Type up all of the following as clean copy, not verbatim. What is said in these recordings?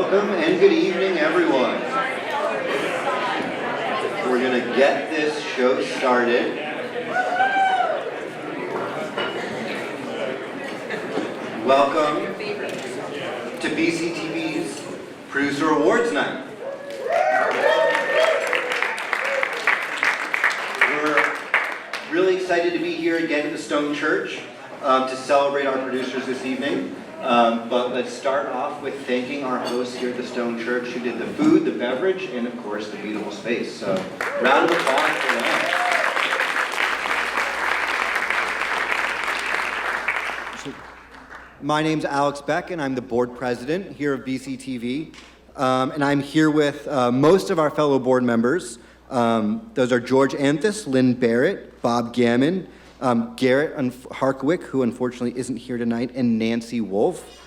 Welcome and good evening, everyone. We're going to get this show started. Welcome to BCTV's Producer Awards Night. We're really excited to be here again at the Stone Church to celebrate our producers this evening. But let's start off with thanking our hosts here at the Stone Church who did the food, the beverage, and of course the beautiful space. So, round of applause for them. My name's Alex Beck, and I'm the board president here of BCTV. And I'm here with most of our fellow board members. Those are George Anthus, Lynn Barrett, Bob Gammon, Garrett Harkwick, who unfortunately isn't here tonight, and Nancy Wolf.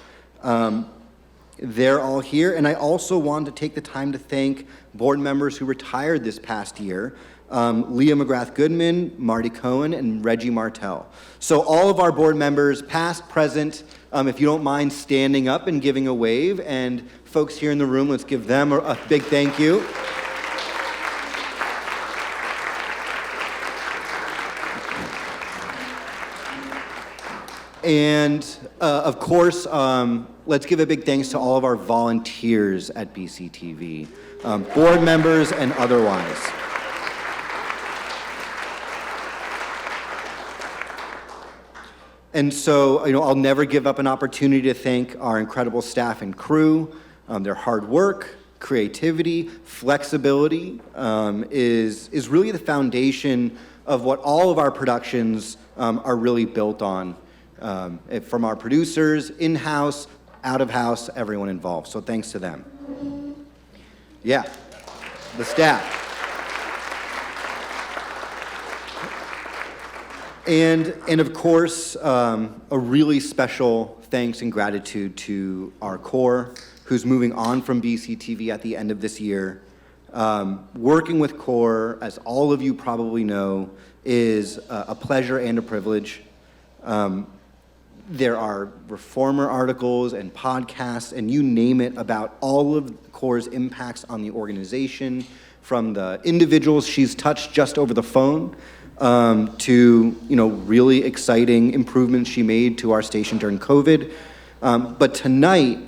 They're all here, and I also wanted to take the time to thank board members who retired this past year, Leah McGrath-Goodman, Marty Cohen, and Reggie Martell. So all of our board members, past, present, if you don't mind standing up and giving a wave, and folks here in the room, let's give them a big thank you. And of course, let's give a big thanks to all of our volunteers at BCTV, board members and otherwise. And so, I'll never give up an opportunity to thank our incredible staff and crew. Their hard work, creativity, flexibility is really the foundation of what all of our productions are really built on. From our producers, in-house, out-of-house, everyone involved. So thanks to them. Yeah, the staff. And of course, a really special thanks and gratitude to our core, who's moving on from BCTV at the end of this year. Working with core, as all of you probably know, is a pleasure and a privilege. There are reformer articles and podcasts, and you name it, about all of CORE's impacts on the organization, from the individuals she's touched just over the phone, to really exciting improvements she made to our station during COVID. But tonight,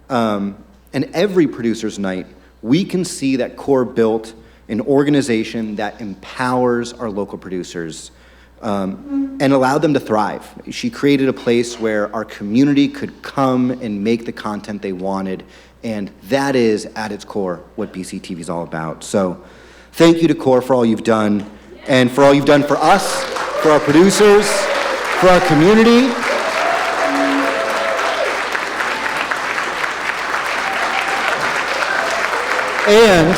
and every producer's night, we can see that CORE built an organization that empowers our local producers. And allowed them to thrive. She created a place where our community could come and make the content they wanted, and that is, at its core, what BCTV is all about. So thank you to CORE for all you've done, and for all you've done for us, for our producers, for our community. And,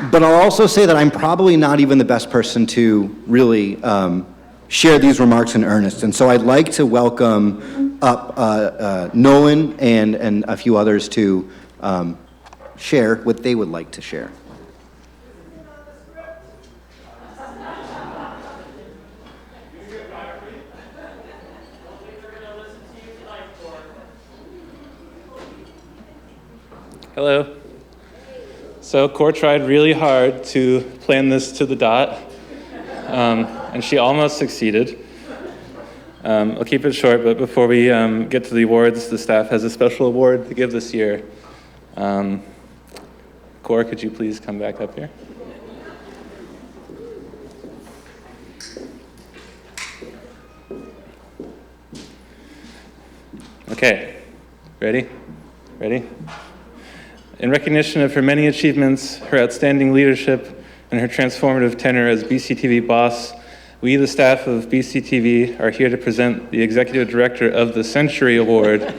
But I'll also say that I'm probably not even the best person to really share these remarks in earnest. And so I'd like to welcome up Nolan and a few others to share what they would like to share. Hello. So CORE tried really hard to plan this to the dot, and she almost succeeded. I'll keep it short, but before we get to the awards, the staff has a special award to give this year. CORE, could you please come back up here? Okay, ready? In recognition of her many achievements, her outstanding leadership, and her transformative tenure as BCTV boss, we, the staff of BCTV, are here to present the Executive Director of the Century Award to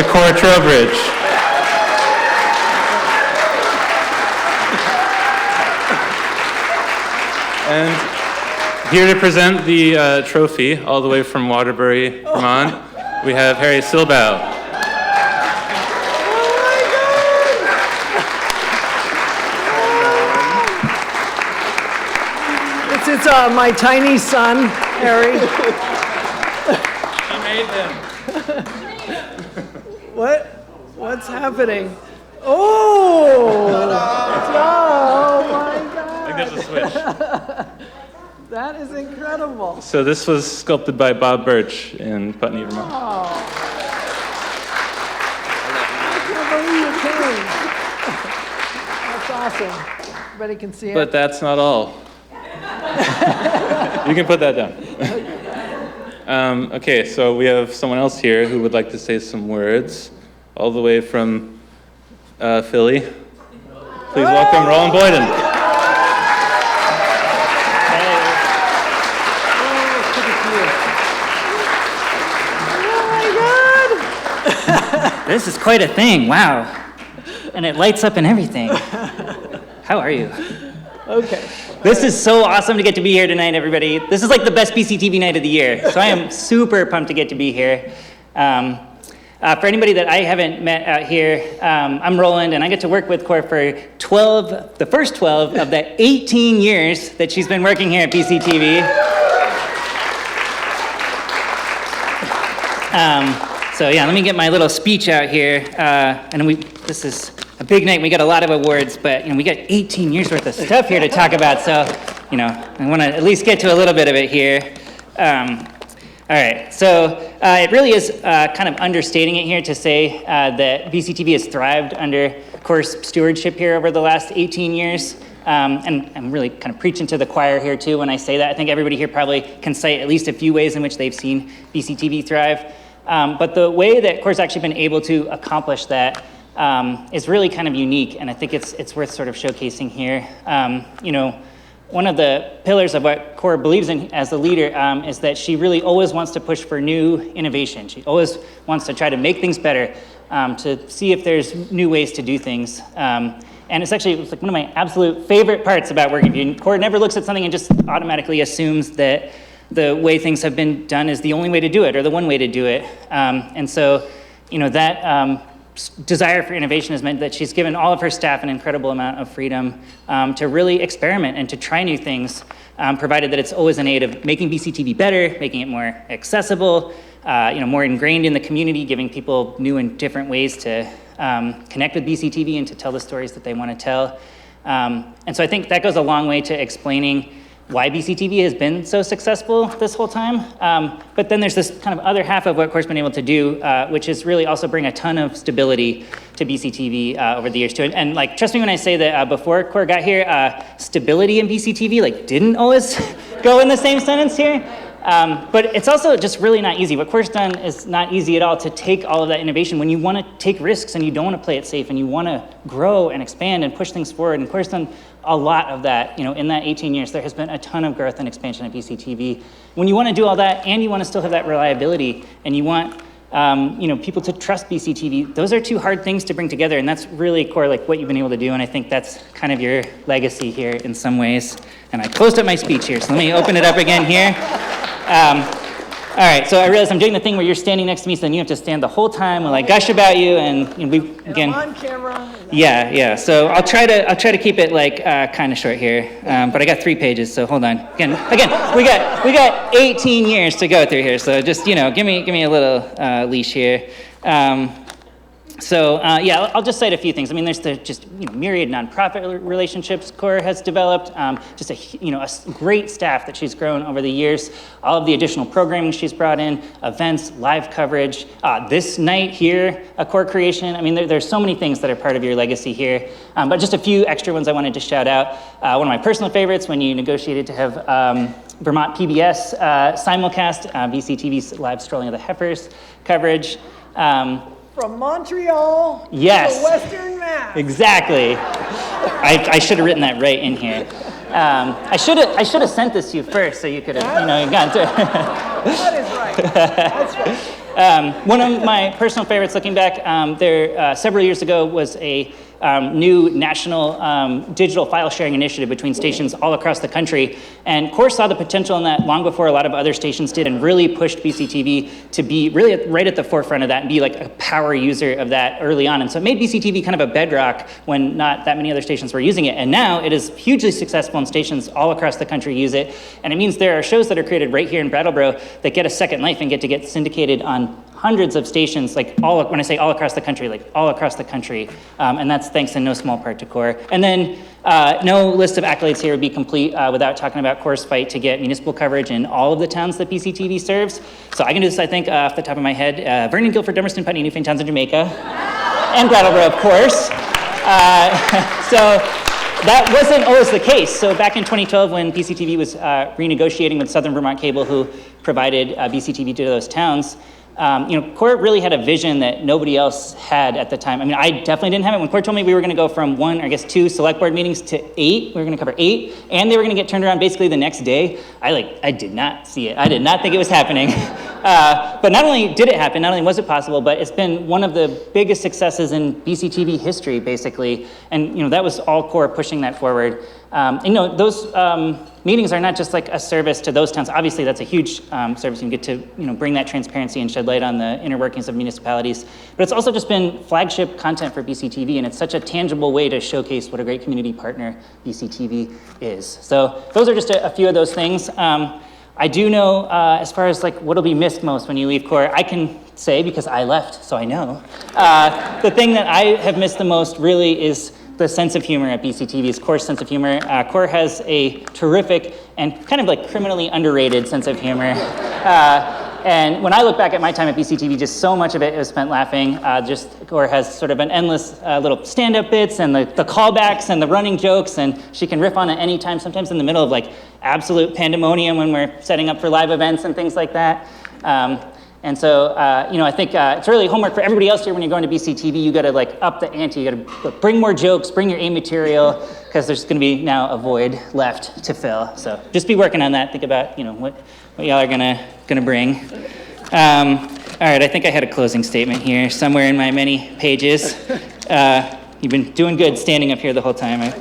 Cora Trowbridge. And here to present the trophy, all the way from Waterbury, Vermont, we have Harry Silbow. It's my tiny son, Harry. She made them. What's happening? Oh! Oh my I God! think there's a switch. That is incredible. So this was sculpted by Bob Birch in Putney, Vermont. Oh. I can't believe you came. That's awesome. Everybody can see it. But that's not all. You can put that down. Okay, so we have someone else here who would like to say some words, all the way from Philly. Please welcome Roland Boyden. This is quite a thing, wow. And it lights up and everything. How are you? Okay. This is so awesome to get to be here tonight, everybody. This is like the best BCTV night of the year, so I am super pumped to get to be here. For anybody that I haven't met out here, I'm Roland, and I get to work with Cor for the first 12 of the 18 years that she's been working here at BCTV. So yeah, let me get my little speech out here. This is a big night. We got a lot of awards, but we got 18 years worth of stuff here to talk about. So, I want to at least get to a little bit of it here. All right, so it really is kind of understating it here to say that BCTV has thrived under Cor's stewardship here over the last 18 years. And I'm really kind of preaching to the choir here too when I say that. I think everybody here probably can cite at least a few ways in which they've seen BCTV thrive. But the way that Cor's actually been able to accomplish that is really kind of unique, and I think it's worth sort of showcasing here. One of the pillars of what Cor believes in as a leader is that she really always wants to push for new innovation. She always wants to try to make things better, to see if there's new ways to do things. And it's like one of my absolute favorite parts about working with you. Cor never looks at something and just automatically assumes that the way things have been done is the only way to do it or the one way to do it. And so, that desire for innovation has meant that she's given all of her staff an incredible amount of freedom to really experiment and to try new things, provided that it's always in aid of making BCTV better, making it more accessible, more ingrained in the community, giving people new and different ways to connect with BCTV and to tell the stories that they want to tell. And so I think that goes a long way to explaining why BCTV has been so successful this whole time. But then there's this kind of other half of what Cor's been able to do, which is really also bring a ton of stability to BCTV over the years too. And trust me when I say that before Cor got here, stability in BCTV didn't always go in the same sentence here. But it's also just really not easy. What Cor's done is not easy at all to take all of that innovation when you want to take risks and you don't want to play it safe and you want to grow and expand and push things forward. And Cor's done a lot of that. In that 18 years, there has been a ton of growth and expansion at BCTV. When you want to do all that and you want to still have that reliability and you want people to trust BCTV, those are two hard things to bring together. And that's really Cor, what you've been able to do. And I think that's kind of your legacy here in some ways. And I closed up my speech here, so let me open it up again here. All right, so I realize I'm doing the thing where you're standing next to me, so then you have to stand the whole time while I gush about you, and I'm on camera. Yeah. So I'll try to keep it kind of short here, but I got 3 pages, so hold on. Again, we got 18 years to go through here, so just give me a little leash here. I'll just cite a few things. I mean, there's the myriad nonprofit relationships Cor has developed, just a great staff that she's grown over the years, all of the additional programming she's brought in, events, live coverage, this night here, a Cor creation. I mean, there's so many things that are part of your legacy here, but just a few extra ones I wanted to shout out. One of my personal favorites, when you negotiated to have Vermont PBS simulcast BCTV's live Strolling of the Heifers coverage. From Montreal yes. to Western Mass. Exactly. I should have written that right in here. I should have sent this to you first so you could have gotten to it. That is right. That's right. One of my personal favorites looking back, several years ago was a new national digital file sharing initiative between stations all across the country. And CORE saw the potential in that long before a lot of other stations did, and really pushed BCTV to be really right at the forefront of that and be like a power user of that early on. And so it made BCTV kind of a bedrock when not that many other stations were using it. And now it is hugely successful, and stations all across the country use it. And it means there are shows that are created right here in Brattleboro that get a second life and get to get syndicated on hundreds of stations, like when I say all across the country, like all across the country. And that's thanks in no small part to CORE. And then no list of accolades here would be complete without talking about CORE's fight to get municipal coverage in all of the towns that BCTV serves. So I can do this, I think, off the top of my head. Vernon, Guilford, Dummerston, Putney, Newfoundland, Townsend, Jamaica, and Brattleboro, of course. So that wasn't always the case. So back in 2012, when BCTV was renegotiating with Southern Vermont Cable, who provided BCTV to those towns, CORE really had a vision that nobody else had at the time. I mean, I definitely didn't have it. When CORE told me we were going to go from 2 select board meetings to 8, we were going to cover 8, and they were going to get turned around basically the next day, I did not see it. I did not think it was happening. But not only did it happen, not only was it possible, but it's been one of the biggest successes in BCTV history, basically. And that was all CORE pushing that forward. Those meetings are not just like a service to those towns. Obviously, that's a huge service. You get to bring that transparency and shed light on the inner workings of municipalities. But it's also just been flagship content for BCTV, and it's such a tangible way to showcase what a great community partner BCTV is. So those are just a few of those things. I do know, as far as like what'll be missed most when you leave CORE, I can say, because I left, so I know. The thing that I have missed the most really is the sense of humor at BCTV's CORE's sense of humor. CORE has a terrific and kind of like criminally underrated sense of humor. And when I look back at my time at BCTV, just so much of it was spent laughing. CORE has sort of an endless little stand-up bits and the callbacks and the running jokes, and she can riff on it anytime, sometimes in the middle of like absolute pandemonium when we're setting up for live events and things like that. And so, I think it's really homework for everybody else here. When you're going to BCTV, you got to like up the ante. You got to bring more jokes, bring your A material, because there's going to be now a void left to fill. So just be working on that. Think about what y'all are gonna bring. All right, I think I had a closing statement here somewhere in my many pages. You've been doing good standing up here the whole time.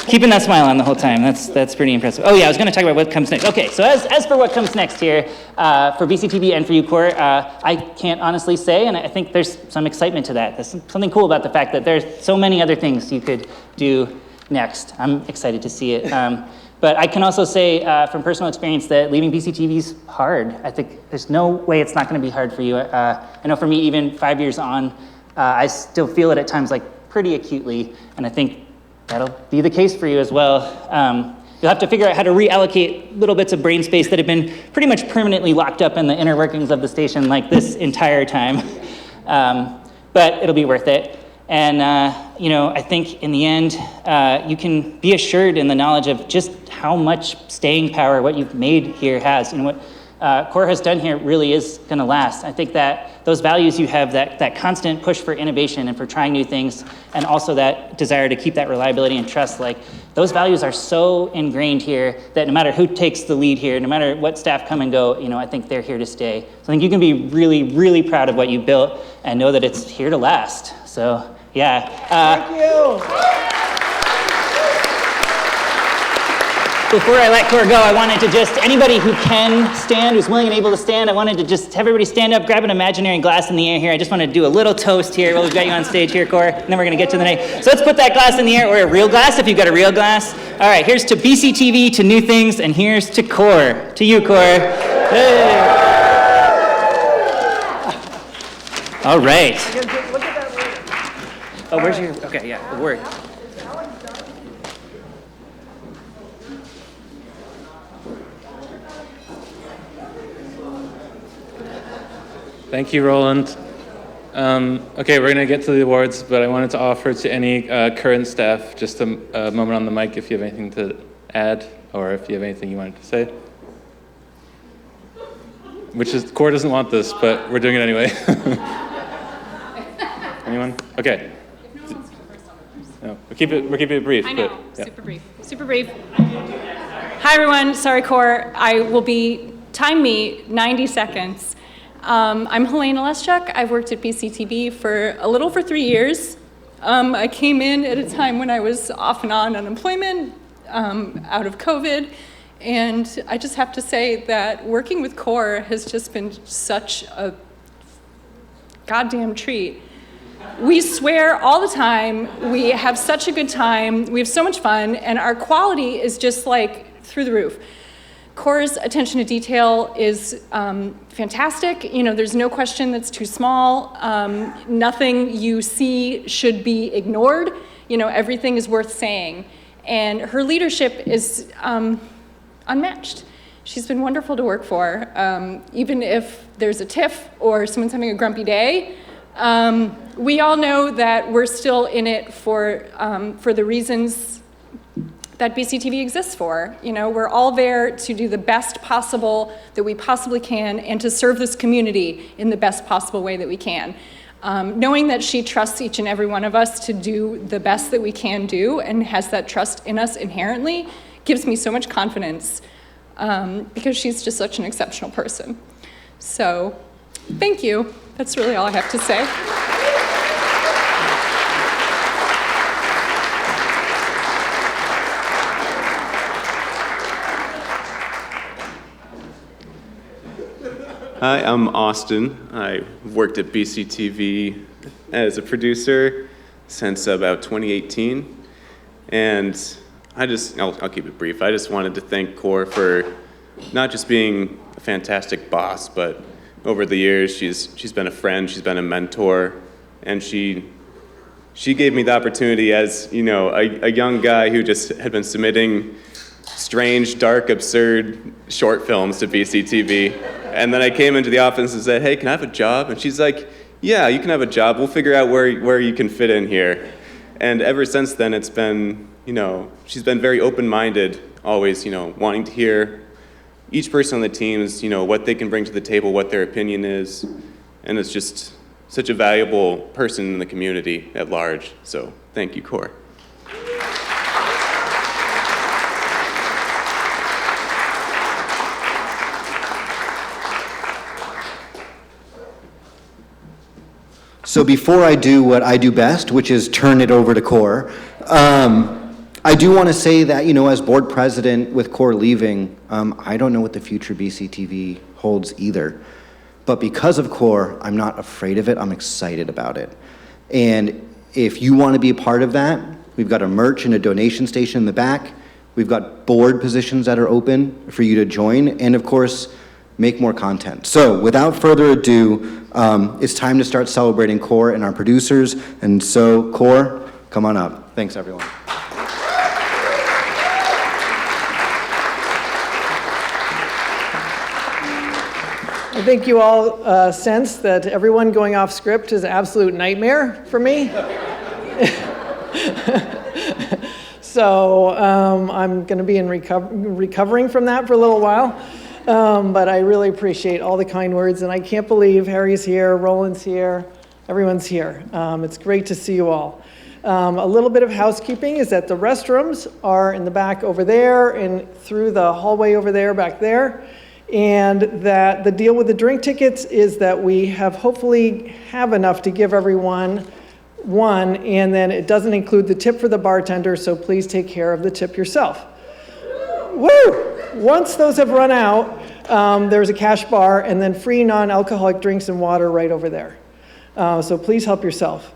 Keeping that smile on the whole time, that's pretty impressive. Oh yeah, I was going to talk about what comes next. Okay, so as for what comes next here, for BCTV and for you, CORE, I can't honestly say, and I think there's some excitement to that. There's something cool about the fact that there's so many other things you could do next. I'm excited to see it. But I can also say from personal experience that leaving BCTV is hard. I think there's no way it's not going to be hard for you. I know for me, even 5 years on, I still feel it at times like pretty acutely, and I think that'll be the case for you as well. You'll have to figure out how to reallocate little bits of brain space that have been pretty much permanently locked up in the inner workings of the station like this entire time. But it'll be worth it. And, I think in the end, you can be assured in the knowledge of just how much staying power what you've made here has. What CORE has done here really is going to last. I think that those values you have, that constant push for innovation and for trying new things, and also that desire to keep that reliability and trust, like those values are so ingrained here that no matter who takes the lead here, no matter what staff come and go, I think they're here to stay. So I think you can be really, really proud of what you built and know that it's here to last. So yeah. Thank you. Before I let CORE go, I wanted to just, anybody who can stand, who's willing and able to stand, I wanted to just have everybody stand up, grab an imaginary glass in the air here. I just wanted to do a little toast here while we've got you on stage here, CORE, and then we're going to get to the night. So let's put that glass in the air, or a real glass if you've got a real glass. All right, here's to BCTV, to new things, and here's to CORE. To you, CORE. Hey. All right. Look at that word. Oh, where's your, okay, yeah, the word. Thank you, Roland. Okay, we're going to get to the awards, but I wanted to offer to any current staff just a moment on the mic if you have anything to add, or if you have anything you wanted to say. CORE doesn't want this, but we're doing it anyway. Anyone? Okay. No, we'll keep it brief. I know, but, yeah. Super brief. Hi everyone, sorry CORE. I will be, time me 90 seconds. I'm Helena Leschuk. I've worked at BCTV for a little over 3 years. I came in at a time when I was off and on unemployment, out of COVID, and I just have to say that working with CORE has just been such a goddamn treat. We swear all the time, we have such a good time, we have so much fun, and our quality is just like through the roof. CORE's attention to detail is fantastic. You know, there's no question that's too small. Nothing you see should be ignored. You know, everything is worth saying. And her leadership is unmatched. She's been wonderful to work for. Even if there's a tiff or someone's having a grumpy day, we all know that we're still in it for the reasons that BCTV exists for. You know, we're all there to do the best possible that we possibly can and to serve this community in the best possible way that we can. Knowing that she trusts each and every one of us to do the best that we can do and has that trust in us inherently gives me so much confidence because she's just such an exceptional person. So, thank you. That's really all I have to say. Hi, I'm Austin. I worked at BCTV as a producer since about 2018. And I'll keep it brief. I just wanted to thank CORE for not just being a fantastic boss, but over the years, she's been a friend, she's been a mentor, and she gave me the opportunity as, you know, a young guy who just had been submitting strange, dark, absurd short films to BCTV. And then I came into the office and said, hey, can I have a job? And she's like, yeah, you can have a job. We'll figure out where you can fit in here. And ever since then, it's been, you know, she's been very open-minded, always, you know, wanting to hear each person on the teams, you know, what they can bring to the table, what their opinion is. And it's just such a valuable person in the community at large. So thank you, CORE. So before I do what I do best, which is turn it over to CORE, I do want to say that, you know, as board president with CORE leaving, I don't know what the future BCTV holds either. But because of CORE, I'm not afraid of it, I'm excited about it. And if you want to be a part of that, we've got a merch and a donation station in the back. We've got board positions that are open for you to join, and of course, make more content. So without further ado, it's time to start celebrating CORE and our producers. And so, CORE, come on up. Thanks, everyone. I think you all sense that everyone going off script is an absolute nightmare for me. So I'm going to be in recovering from that for a little while. But I really appreciate all the kind words, and I can't believe Harry's here, Roland's here, everyone's here. It's great to see you all. A little bit of housekeeping is that the restrooms are in the back over there and through the hallway over there, back there. And that the deal with the drink tickets is that we hopefully have enough to give everyone one, and then it doesn't include the tip for the bartender, so please take care of the tip yourself. Woo! Once those have run out, there's a cash bar and then free non-alcoholic drinks and water right over there. So please help yourself.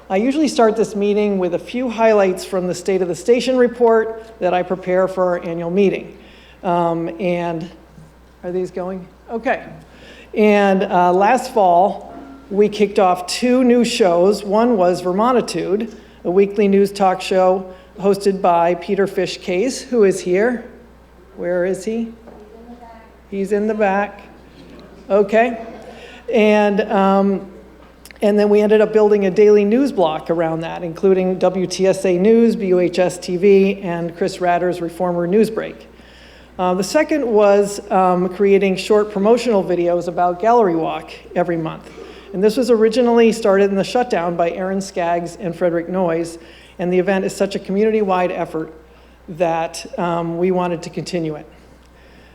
I usually start this meeting with a few highlights from the State of the Station report that I prepare for our annual meeting. And are these going? Okay. And last fall, we kicked off 2 new shows. One was Vermontitude, a weekly news talk show hosted by Peter Fish Case, who is here. Where is he? He's in the back. Okay. And then we ended up building a daily news block around that, including WTSA News, BUHS TV, and Chris Ratter's Reformer Newsbreak. The second was creating short promotional videos about Gallery Walk every month. And this was originally started in the shutdown by Aaron Skaggs and Frederick Noyes, and the event is such a community-wide effort that we wanted to continue it.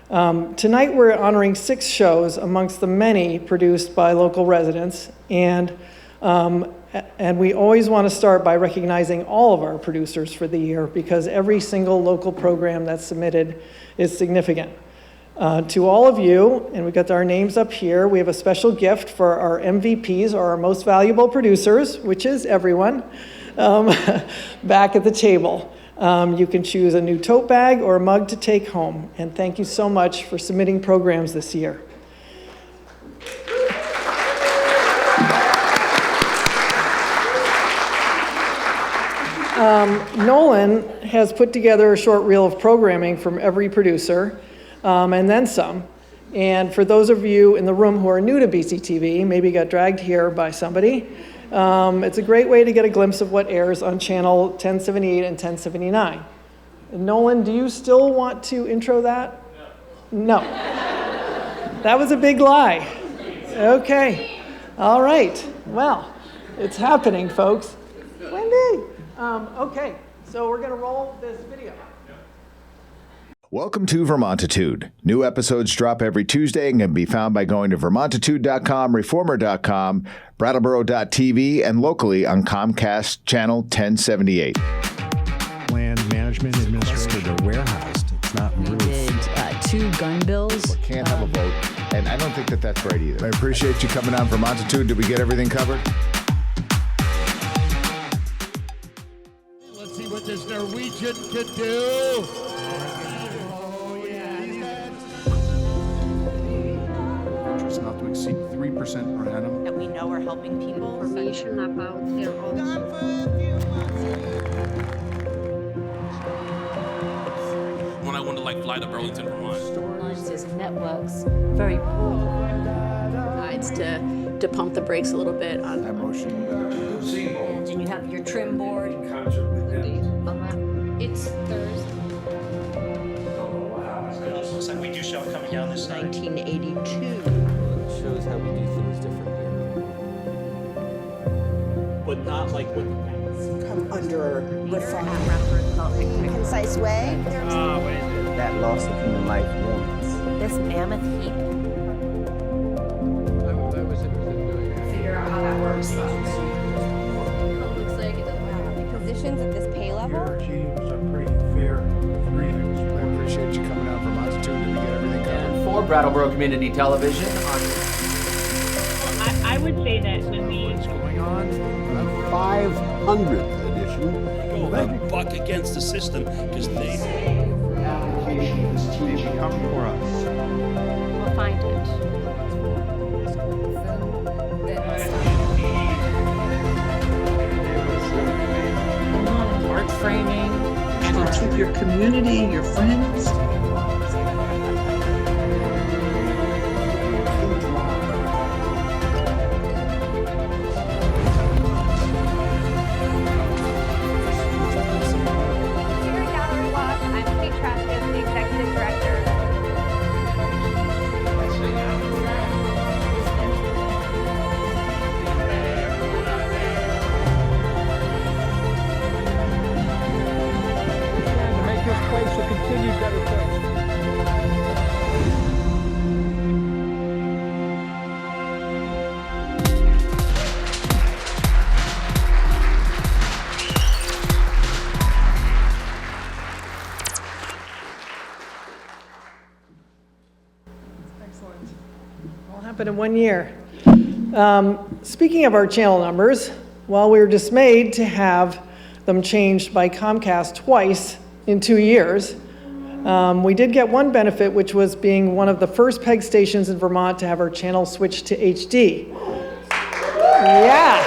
Tonight we're honoring 6 shows amongst the many produced by local residents, and And we always want to start by recognizing all of our producers for the year, because every single local program that's submitted is significant. To all of you, and we've got our names up here, we have a special gift for our MVPs, or our most valuable producers, which is everyone, back at the table. You can choose a new tote bag or a mug to take home. And thank you so much for submitting programs this year. Nolan has put together a short reel of programming from every producer, and then some. And for those of you in the room who are new to BCTV, maybe got dragged here by somebody, it's a great way to get a glimpse of what airs on channel 1078 and 1079. And Nolan, do you still want to intro that? No. That was a big lie. Okay. All right. Well, it's happening, folks. Wendy. Okay, so we're going to roll this video. Welcome to Vermontitude. New episodes drop every Tuesday and can be found by going to vermontitude.com, reformer.com, brattleboro.tv, and locally on Comcast Channel 1078. Land management administrator, they're warehoused. It's not We did 2 gun bills. Can't have a vote, and I don't think that that's right either. I appreciate you coming on Vermontitude. Did we get everything covered? Let's see what this Norwegian could do. Oh, yeah. Interest not to exceed 3% per annum. That we know are helping people. Information about their own. When I wanted to fly to Burlington, Vermont. Alliances and networks, very Guides to pump the brakes a little bit on. That motion. and you have your trim board. It's Thursday. Looks like we do show it coming down this side. 1982. Shows how we do things different here. But not like what Come under reform. Concise way. That loss of human life warrants. This mammoth heap. Figure out how that works. Looks like it doesn't matter. Positions at this pay level. I appreciate you coming out Vermontitude. Did we get everything covered? And for Brattleboro Community Television on I would say that when we 500th edition. go buck against the system because they Applications, they become for us. will find it. Art framing. And keep your community, your friends. I'm Kate Traskis, the executive director. To make this place a continued better place. Excellent. All happened in 1 year. Speaking of our channel numbers, while we were dismayed to have them changed by Comcast twice in 2 years, we did get one benefit, which was being one of the first PEG stations in Vermont to have our channel switched to HD. Yeah.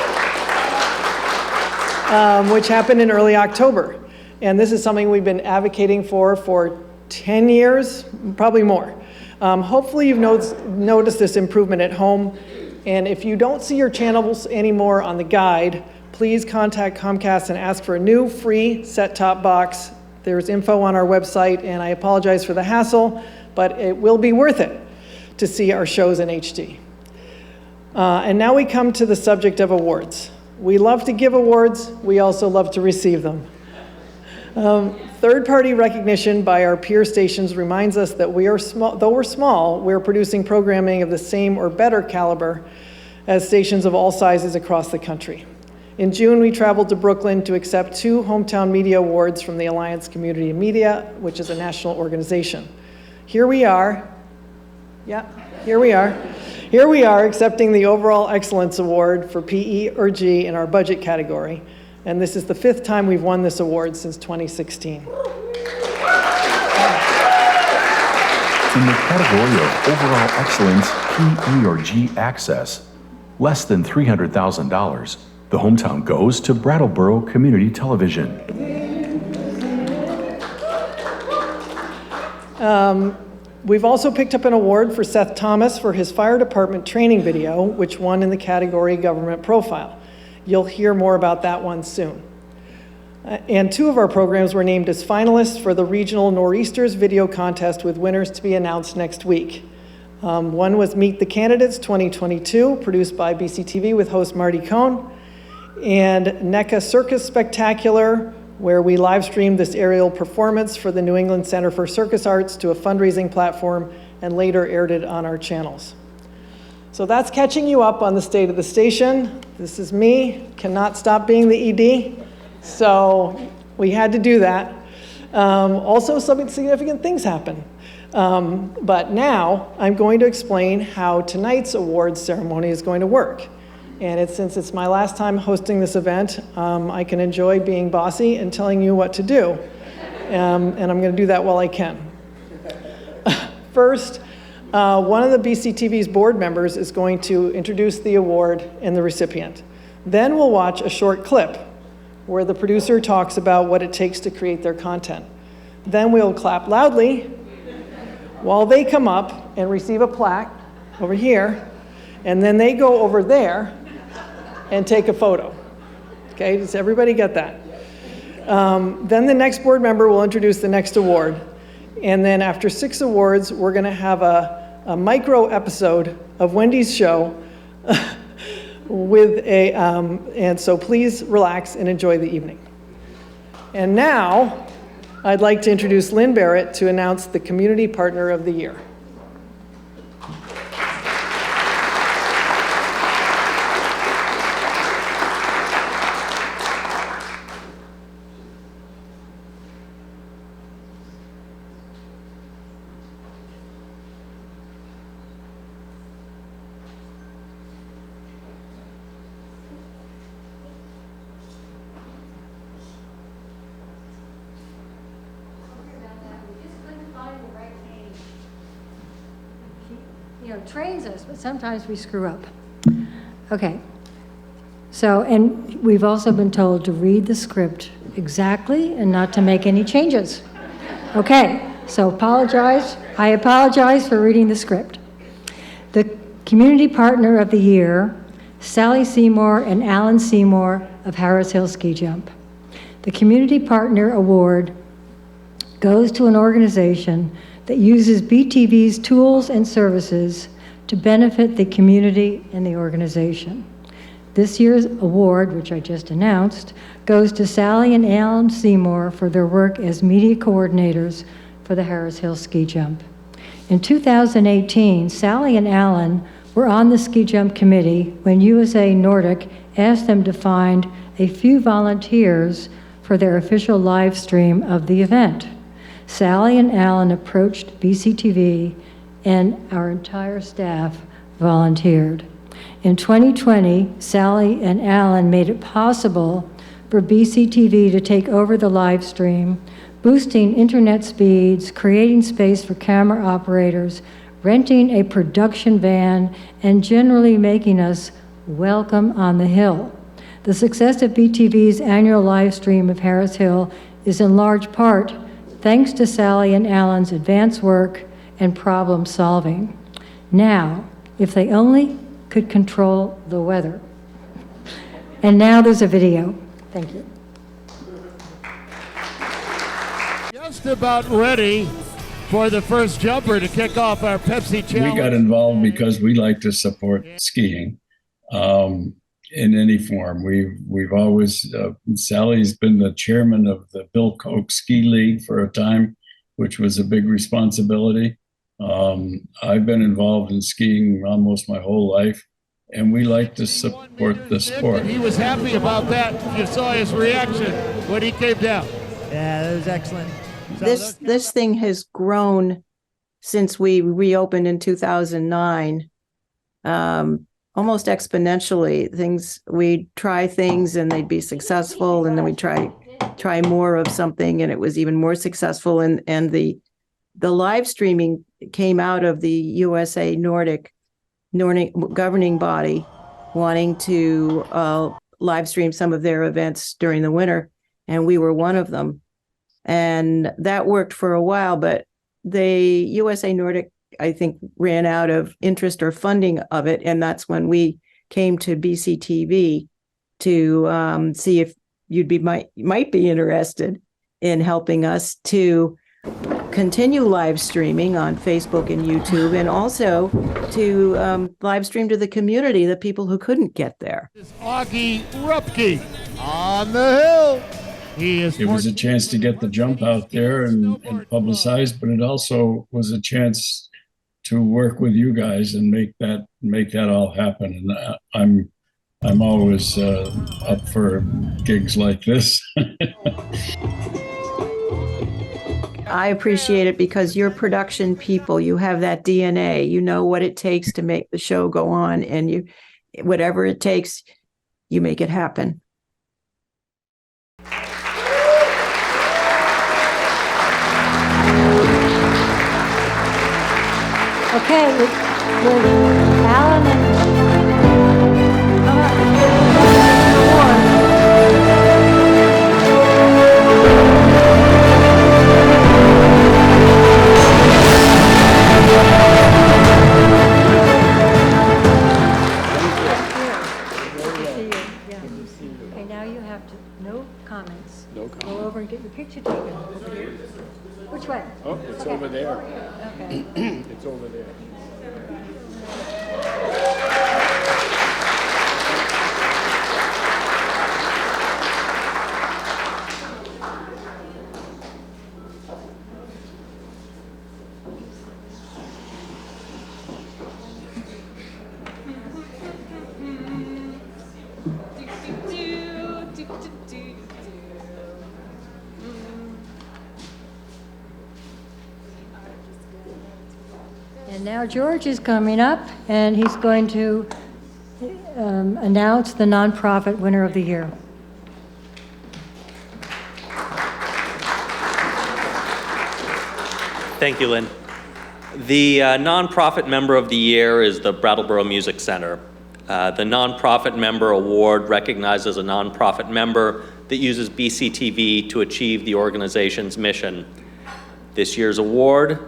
Which happened in early October. And this is something we've been advocating for 10 years, probably more. Hopefully you've noticed this improvement at home. And if you don't see your channels anymore on the guide, please contact Comcast and ask for a new free set-top box. There's info on our website, and I apologize for the hassle, but it will be worth it to see our shows in HD. And now we come to the subject of awards. We love to give awards. We also love to receive them. Third-party recognition by our peer stations reminds us that we are small, though we're small, we're producing programming of the same or better caliber as stations of all sizes across the country. In June, we traveled to Brooklyn to accept 2 Hometown Media Awards from the Alliance Community Media, which is a national organization. Here we are accepting the Overall Excellence Award for PE or G in our budget category, and this is the 5th time we've won this award since 2016. In the category of Overall Excellence PE or G access, less than $300,000, the hometown goes to Brattleboro Community Television. We've also picked up an award for Seth Thomas for his fire department training video, which won in the category Government Profile. You'll hear more about that one soon. And 2 of our programs were named as finalists for the Regional Nor'easters Video Contest, with winners to be announced next week. One was Meet the Candidates 2022, produced by BCTV with host Marty Cohn, and NECA Circus Spectacular, where we live streamed this aerial performance for the New England Center for Circus Arts to a fundraising platform and later aired it on our channels. So that's catching you up on the state of the station. This is me, cannot stop being the ED, so we had to do that. Also, some significant things happen. But now I'm going to explain how tonight's awards ceremony is going to work. And since it's my last time hosting this event, I can enjoy being bossy and telling you what to do. And I'm going to do that while I can. First, one of the BCTV's board members is going to introduce the award and the recipient. Then we'll watch a short clip where the producer talks about what it takes to create their content. Then we'll clap loudly while they come up and receive a plaque over here, and then they go over there and take a photo. Okay, does everybody get that? Then the next board member will introduce the next award. And then after 6 awards, we're gonna have a micro episode of Wendy's show and so please relax and enjoy the evening. And now, I'd like to introduce Lynn Barrett to announce the Community Partner of the Year. Trains us, but sometimes we screw up. Okay. So, and we've also been told to read the script exactly and not to make any changes. Okay, so I apologize for reading the script. The Community Partner of the Year, Sally Seymour and Alan Seymour of Harris Hill Ski Jump. The Community Partner Award goes to an organization that uses BTV's tools and services to benefit the community and the organization. This year's award, which I just announced, goes to Sally and Alan Seymour for their work as media coordinators for the Harris Hill Ski Jump. In 2018, Sally and Alan were on the ski jump committee when USA Nordic asked them to find a few volunteers for their official live stream of the event. Sally and Alan approached BCTV and our entire staff volunteered. In 2020, Sally and Alan made it possible for BCTV to take over the live stream, boosting internet speeds, creating space for camera operators, renting a production van, and generally making us welcome on the Hill. The success of BTV's annual live stream of Harris Hill is in large part thanks to Sally and Alan's advanced work and problem solving. Now, if they only could control the weather. And now there's a video. Thank you. Just about ready for the first jumper to kick off our Pepsi Challenge. We got involved because we like to support skiing in any form. We've always, Sally's been the chairman of the Bill Koch Ski League for a time, which was a big responsibility. I've been involved in skiing almost my whole life. and we like to support the sport. He was happy about that. You saw his reaction when he came down. Yeah, that was excellent. So this thing has grown since we reopened in 2009, almost exponentially. We try things and they'd be successful, and then we try more of something and it was even more successful. And the live streaming came out of the USA Nordic governing body wanting to live stream some of their events during the winter, and we were one of them. And that worked for a while, but the USA Nordic, I think, ran out of interest or funding of it, and that's when we came to BCTV to see if might be interested in helping us to continue live streaming on Facebook and YouTube, and also to live stream to the community, the people who couldn't get there. Augie Rupke on the hill. It was a chance to get the jump out there and publicized, but it also was a chance to work with you guys and make that all happen. And I'm always up for gigs like this. I appreciate it because you're production people. You have that DNA. You know what it takes to make the show go on, and whatever it takes, you make it happen. Okay, with Alan and okay, now you have to, no comments. No comments. Go over and get your picture taken over here. Which way? Oh, it's over there. Okay. It's over there. And now George is coming up, and he's going to announce the nonprofit winner of the year. Thank you, Lynn. The nonprofit member of the year is the Brattleboro Music Center. The Nonprofit Member Award recognizes a nonprofit member that uses BCTV to achieve the organization's mission. This year's award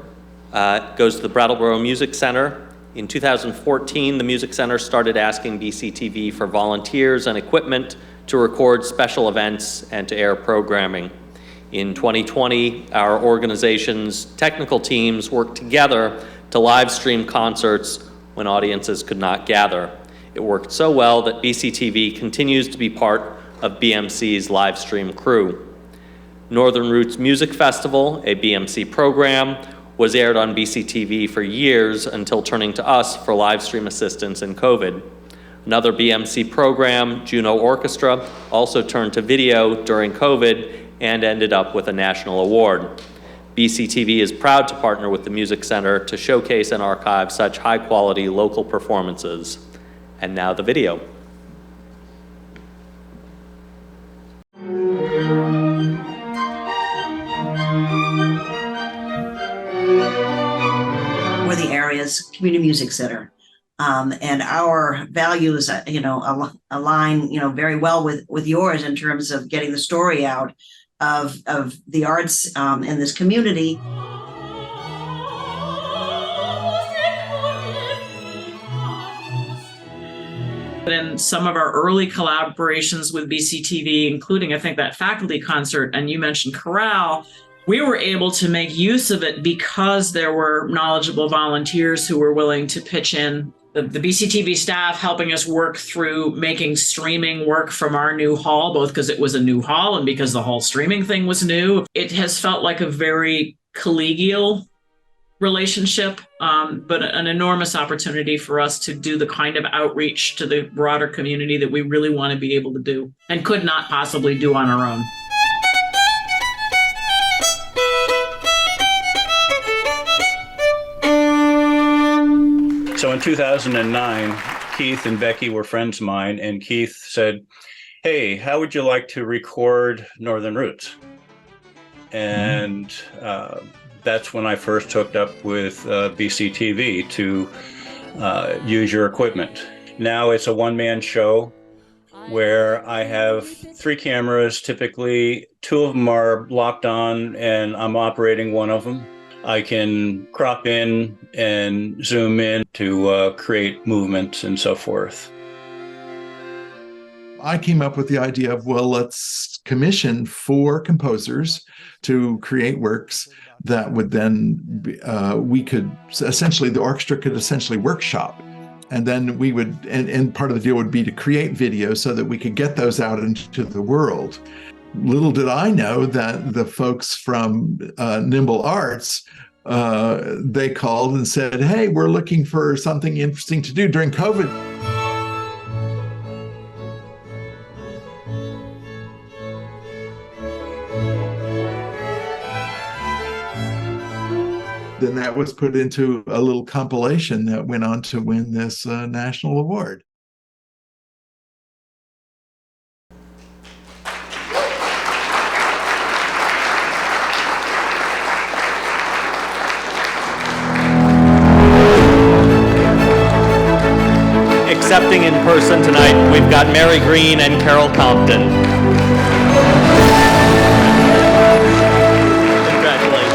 goes to the Brattleboro Music Center. In 2014, the Music Center started asking BCTV for volunteers and equipment to record special events and to air programming. In 2020, our organization's technical teams worked together to live stream concerts when audiences could not gather. It worked so well that BCTV continues to be part of BMC's live stream crew. Northern Roots Music Festival, a BMC program, was aired on BCTV for years until turning to us for live stream assistance in COVID. Another BMC program, Juneau Orchestra, also turned to video during COVID and ended up with a national award. BCTV is proud to partner with the Music Center to showcase and archive such high-quality local performances. And now the video. We're the area's community music center. And our values, align, very well with yours in terms of getting the story out of the arts in this community. In some of our early collaborations with BCTV, including, I think, that faculty concert, and you mentioned chorale, we were able to make use of it because there were knowledgeable volunteers who were willing to pitch in. The BCTV staff helping us work through making streaming work from our new hall, both because it was a new hall and because the whole streaming thing was new. It has felt like a very collegial relationship, but an enormous opportunity for us to do the kind of outreach to the broader community that we really want to be able to do and could not possibly do on our own. So in 2009, Keith and Becky were friends of mine, and Keith said, "Hey, how would you like to record Northern Roots?" And that's when I first hooked up with BCTV to use your equipment. Now it's a one-man show where I have 3 cameras. Typically, 2 of them are locked on, and I'm operating one of them. I can crop in and zoom in to create movements and so forth. I came up with the idea of, well, let's commission 4 composers to create works that would then, we could essentially, the orchestra could essentially workshop. And then we would, and part of the deal would be to create videos so that we could get those out into the world. Little did I know that the folks from Nimble Arts, they called and said, "Hey, we're looking for something interesting to do during COVID." Then that was put into a little compilation that went on to win this national award. Accepting in person tonight, we've got Mary Green and Carol Compton. Congratulations.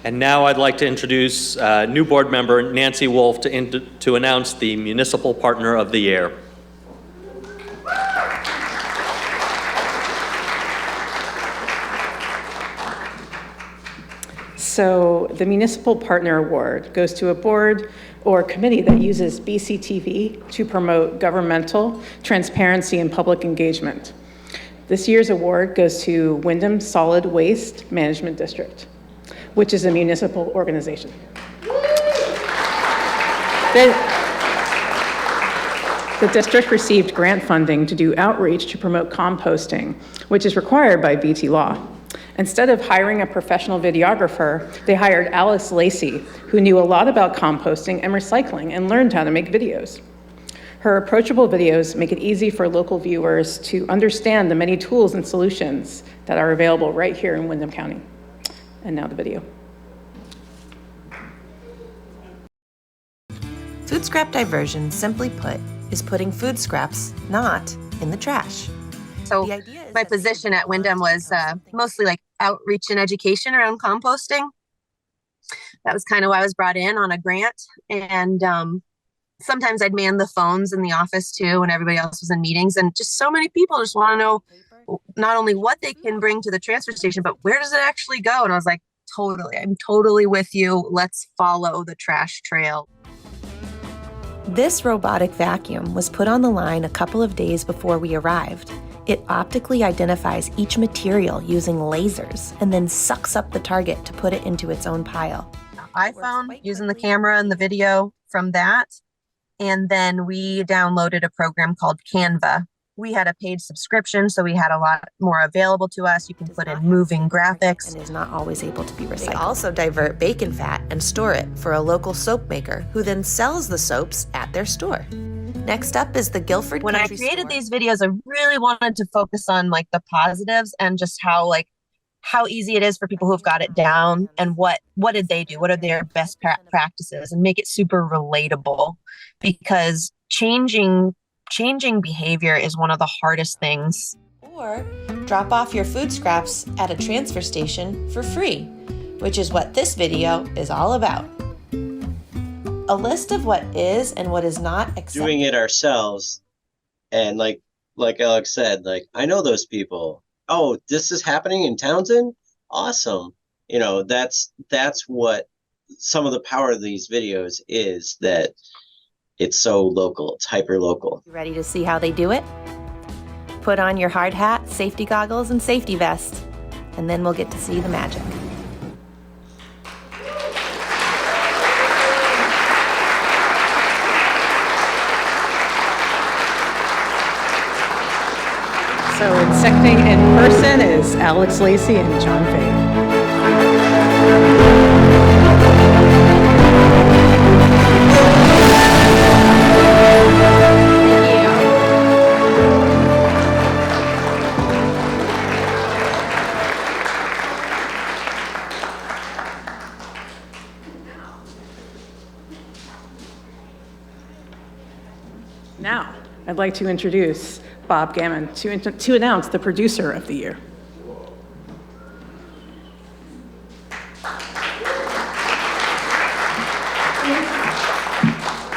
And now I'd like to introduce new board member Nancy Wolf to announce the Municipal Partner of the Year. So the Municipal Partner Award goes to a board or committee that uses BCTV to promote governmental transparency and public engagement. This year's award goes to Wyndham Solid Waste Management District, which is a municipal organization. The district received grant funding to do outreach to promote composting, which is required by BT law. Instead of hiring a professional videographer, they hired Alice Lacey, who knew a lot about composting and recycling and learned how to make videos. Her approachable videos make it easy for local viewers to understand the many tools and solutions that are available right here in Windham County. And now the video. Food scrap diversion, simply put, is putting food scraps not in the trash. So my position at Wyndham was mostly like outreach and education around composting. That was kind of why I was brought in on a grant. And sometimes I'd man the phones in the office too when everybody else was in meetings. And just so many people just want to know not only what they can bring to the transfer station, but where does it actually go? And I was like, totally, I'm totally with you. Let's follow the trash trail. This robotic vacuum was put on the line a couple of days before we arrived. It optically identifies each material using lasers and then sucks up the target to put it into its own pile. I found using the camera and the video from that. And then we downloaded a program called Canva. We had a paid subscription, so we had a lot more available to us. You can put in moving graphics. And is not always able to be recycled. They also divert bacon fat and store it for a local soap maker who then sells the soaps at their store. Next up is the Guilford When I created these videos, I really wanted to focus on like the positives and just how easy it is for people who've got it down and what did they do? What are their best practices, and make it super relatable, because changing behavior is one of the hardest things. Or drop off your food scraps at a transfer station for free, which is what this video is all about. A list of what is and what is not acceptable. Doing it ourselves, and like Alex said, like, I know those people. Oh, this is happening in Townsend? Awesome. You know, that's what some of the power of these videos is, that it's so local, it's hyper local. You ready to see how they do it? Put on your hard hat, safety goggles, and safety vest, and then we'll get to see the magic. So seconding in person is Alex Lacey and John Fay. Now, I'd like to introduce Bob Gammon to announce the producer of the year.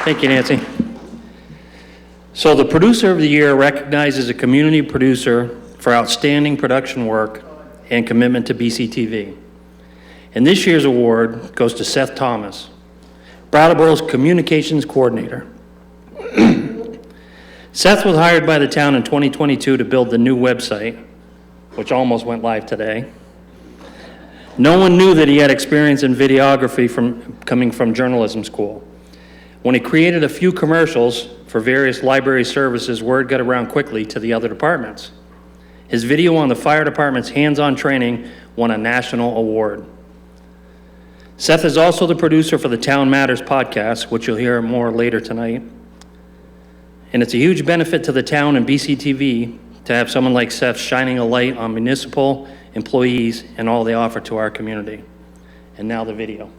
Thank you, Nancy. So the producer of the year recognizes a community producer for outstanding production work and commitment to BCTV. And this year's award goes to Seth Thomas, Brattleboro's communications coordinator. Seth was hired by the town in 2022 to build the new website, which almost went live today. No one knew that he had experience in videography coming from journalism school. When he created a few commercials for various library services, word got around quickly to the other departments. His video on the fire department's hands-on training won a national award. Seth is also the producer for the Town Matters podcast, which you'll hear more later tonight. And it's a huge benefit to the town and BCTV to have someone like Seth shining a light on municipal employees and all they offer to our community. And now the video.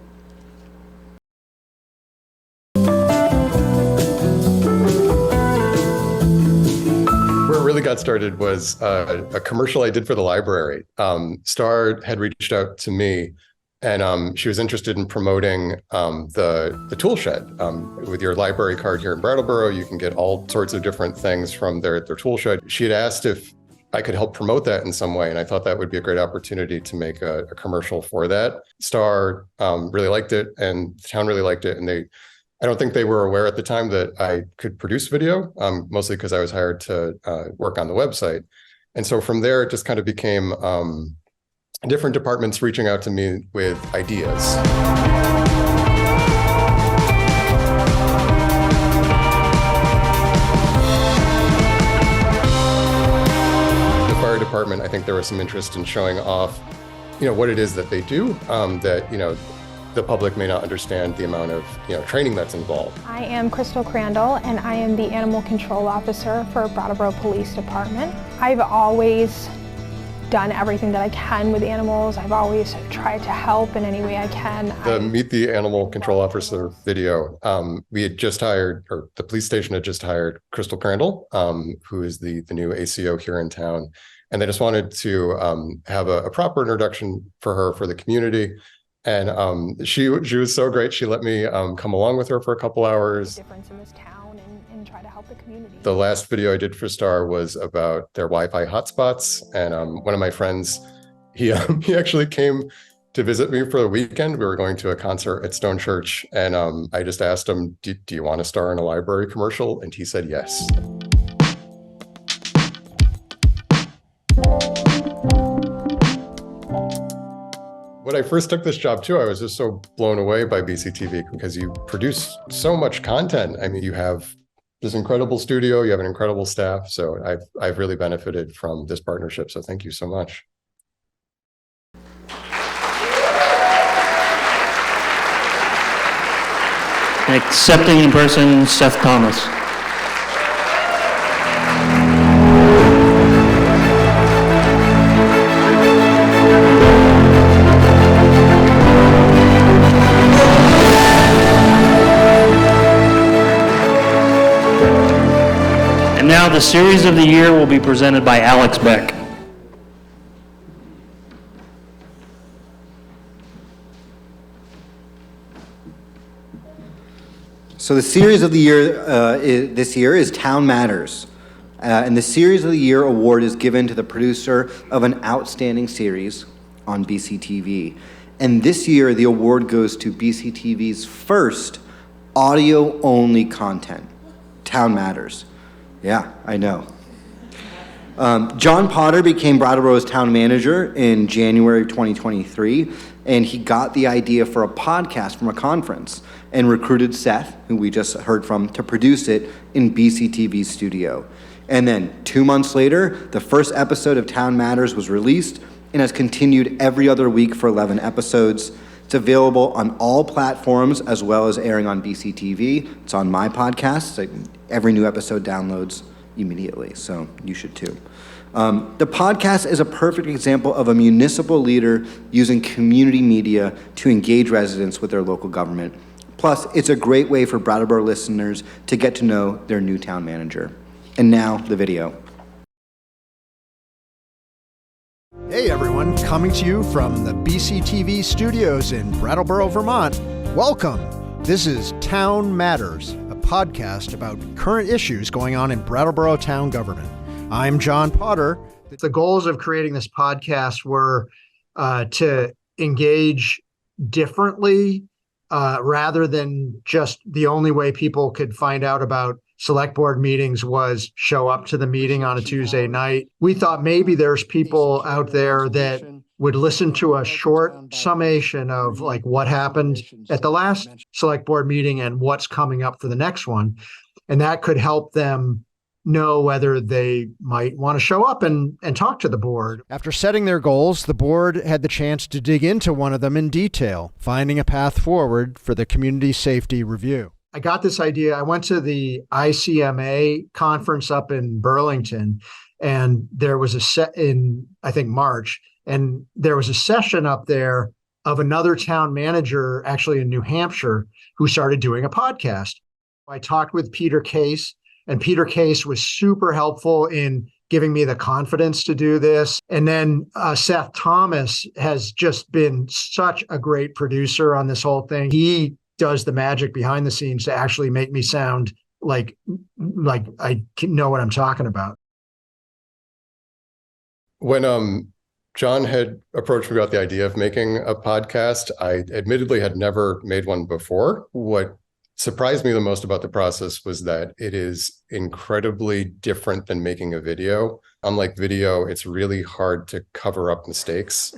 Where it really got started was a commercial I did for the library. Star had reached out to me, and she was interested in promoting the tool shed. With your library card here in Brattleboro, you can get all sorts of different things from their tool shed. She had asked if I could help promote that in some way, and I thought that would be a great opportunity to make a commercial for that. Star really liked it, and the town really liked it, and I don't think they were aware at the time that I could produce video, mostly because I was hired to work on the website. And so from there, it just kind of became different departments reaching out to me with ideas. The fire department, I think there was some interest in showing off, what it is that they do, that, the public may not understand the amount of training that's involved. I am Crystal Crandall, and I am the Animal Control Officer for Brattleboro Police Department. I've always done everything that I can with animals. I've always tried to help in any way I can. The Meet the Animal Control Officer video, we had just hired, or the police station had just hired Crystal Crandall, who is the new ACO here in town. And they just wanted to have a proper introduction for her, for the community. And she was so great. She let me come along with her for a couple hours. Difference in this town and try to help the community. The last video I did for Star was about their Wi-Fi hotspots. And one of my friends, he actually came to visit me for the weekend. We were going to a concert at Stone Church. And I just asked him, do you want to star in a library commercial? And he said yes. When I first took this job too, I was just so blown away by BCTV because you produce so much content. I mean, you have this incredible studio, you have an incredible staff. So I've really benefited from this partnership. So thank you so much. Accepting in person, Seth Thomas. And now the series of the year will be presented by Alex Beck. So the series of the year this year is Town Matters. And the Series of the Year award is given to the producer of an outstanding series on BCTV. And this year, the award goes to BCTV's first audio-only content. Town matters. Yeah, I know. John Potter became Brattleboro's town manager in January of 2023, and he got the idea for a podcast from a conference and recruited Seth, who we just heard from, to produce it in BCTV's studio. And then 2 months later, the first episode of Town Matters was released and has continued every other week for 11 episodes. It's available on all platforms as well as airing on BCTV. It's on my podcast. Every new episode downloads immediately, so you should too. The podcast is a perfect example of a municipal leader using community media to engage residents with their local government. Plus, it's a great way for Brattleboro listeners to get to know their new town manager. And now, the video. Hey everyone, coming to you from the BCTV studios in Brattleboro, Vermont. Welcome. This is Town Matters, a podcast about current issues going on in Brattleboro town government. I'm John Potter. The goals of creating this podcast were to engage differently rather than just the only way people could find out about select board meetings was show up to the meeting on a Tuesday night. We thought maybe there's people out there that would listen to a short summation of like what happened at the last select board meeting and what's coming up for the next one. And that could help them know whether they might want to show up and talk to the board. After setting their goals, the board had the chance to dig into one of them in detail, finding a path forward for the community safety review. I got this idea. I went to the ICMA conference up in Burlington, and there was a set in, I think, March, and there was a session up there of another town manager, actually in New Hampshire, who started doing a podcast. I talked with Peter Case, and Peter Case was super helpful in giving me the confidence to do this. And then Seth Thomas has just been such a great producer on this whole thing. He does the magic behind the scenes to actually make me sound like I know what I'm talking about. When John had approached me about the idea of making a podcast, I admittedly had never made one before. What surprised me the most about the process was that it is incredibly different than making a video. Unlike video, it's really hard to cover up mistakes.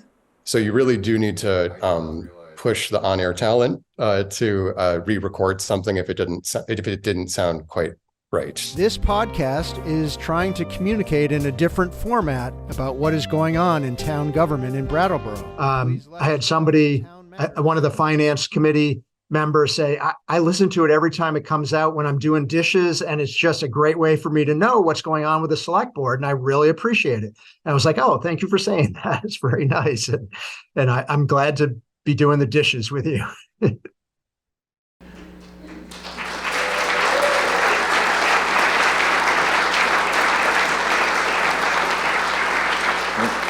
So you really do need to push the on-air talent to re-record something if it didn't sound quite right. This podcast is trying to communicate in a different format about what is going on in town government in Brattleboro. I had somebody, one of the finance committee members say, I listen to it every time it comes out when I'm doing dishes, and it's just a great way for me to know what's going on with the select board, and I really appreciate it. And I was like, oh, thank you for saying that. It's very nice. And I'm glad to be doing the dishes with you.